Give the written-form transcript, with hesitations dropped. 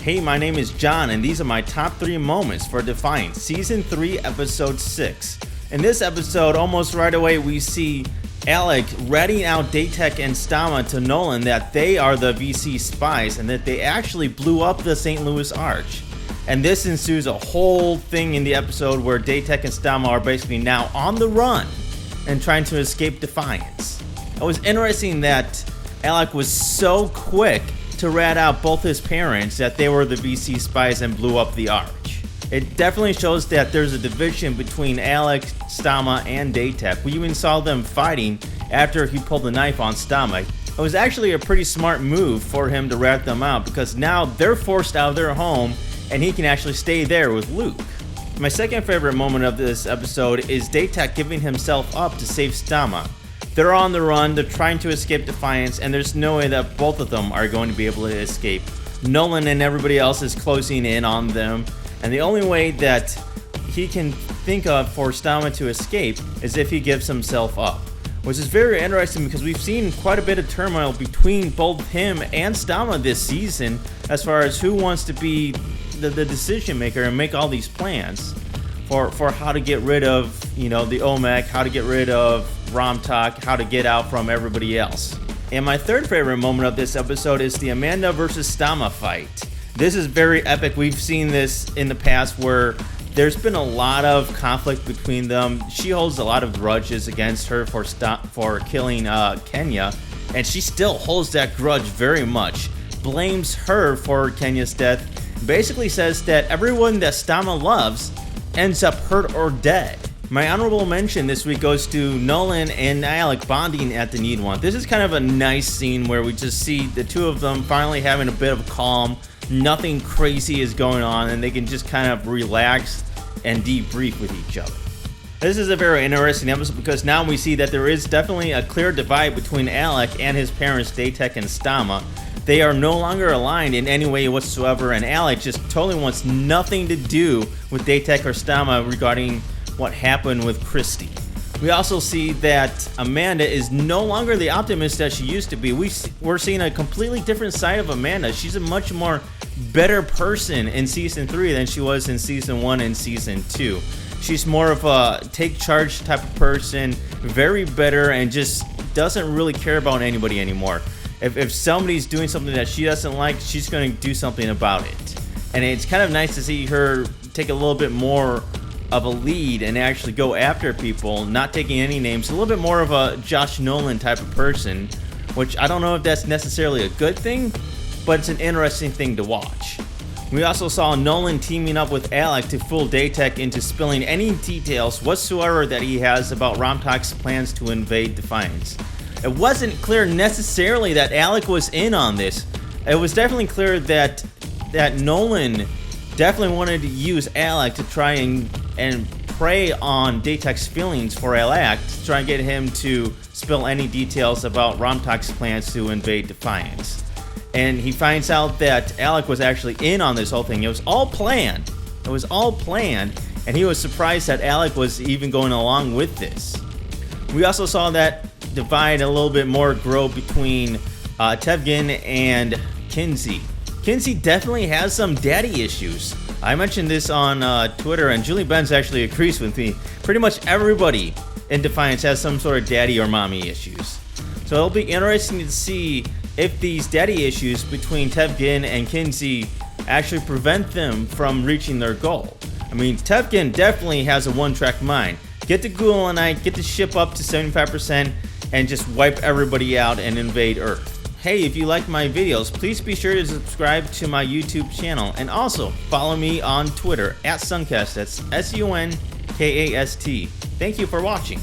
Hey, my name is John, and these are my top 3 moments for Defiance, Season 3, Episode 6. In this episode, almost right away, we see Alec ratting out Datek and Stama to Nolan that they are the VC spies and that they actually blew up the St. Louis Arch. And this ensues a whole thing in the episode where Datek and Stama are basically now on the run and trying to escape Defiance. It was interesting that Alec was so quick to rat out both his parents that they were the VC spies and blew up the Arch. It definitely shows that there's a division between Alec, Stama, and Datek. We even saw them fighting after he pulled the knife on Stama. It was actually a pretty smart move for him to rat them out because now they're forced out of their home and he can actually stay there with Luke. My second favorite moment of this episode is Datek giving himself up to save Stama. They're on the run, they're trying to escape Defiance, and there's no way that both of them are going to be able to escape. Nolan and everybody else is closing in on them, and the only way that he can think of for Stama to escape is if he gives himself up. Which is very interesting because we've seen quite a bit of turmoil between both him and Stama this season as far as who wants to be the decision maker and make all these plans for how to get rid of, the OMEC, how to get rid of Ramtak, how to get out from everybody else. And my third favorite moment of this episode is the Amanda versus Stama fight. This is very epic. We've seen this in the past where there's been a lot of conflict between them. She holds a lot of grudges against her for killing Kenya, and she still holds that grudge very much. Blames her for Kenya's death. Basically says that everyone that Stama loves ends up hurt or dead. My honorable mention this week goes to Nolan and Alec bonding at the Need One. This is kind of a nice scene where we just see the two of them finally having a bit of calm. Nothing crazy is going on and they can just kind of relax and debrief with each other. This is a very interesting episode because now we see that there is definitely a clear divide between Alec and his parents, Datek and Stama. They are no longer aligned in any way whatsoever, and Alec just totally wants nothing to do with Datek or Stama regarding what happened with Christy. We also see that Amanda is no longer the optimist that she used to be. We're seeing a completely different side of Amanda. She's a much more better person in Season 3 than she was in Season 1 and Season 2. She's more of a take charge type of person, very better, and just doesn't really care about anybody anymore. If somebody's doing something that she doesn't like, she's going to do something about it. And it's kind of nice to see her take a little bit more of a lead and actually go after people, not taking any names. A little bit more of a Josh Nolan type of person, which I don't know if that's necessarily a good thing, but it's an interesting thing to watch. We also saw Nolan teaming up with Alec to fool Datek into spilling any details whatsoever that he has about Ramtak's plans to invade Defiance. It wasn't clear necessarily that Alec was in on this. It was definitely clear that Nolan definitely wanted to use Alec to try and prey on Datek's feelings for Alec to try and get him to spill any details about Ramtak's plans to invade Defiance. And he finds out that Alec was actually in on this whole thing. It was all planned. And he was surprised that Alec was even going along with this. We also saw that divide a little bit more grow between Tevgen and Kinsey. Kinsey definitely has some daddy issues. I mentioned this on Twitter, and Julie Benz actually agrees with me. Pretty much everybody in Defiance has some sort of daddy or mommy issues. So it'll be interesting to see if these daddy issues between Tevgen and Kinsey actually prevent them from reaching their goal. I mean, Tevgen definitely has a one-track mind. Get the Gulenite, get the ship up to 75%, and just wipe everybody out and invade Earth. Hey, if you like my videos, please be sure to subscribe to my YouTube channel and also follow me on Twitter @Suncast. That's SUNKAST. Thank you for watching.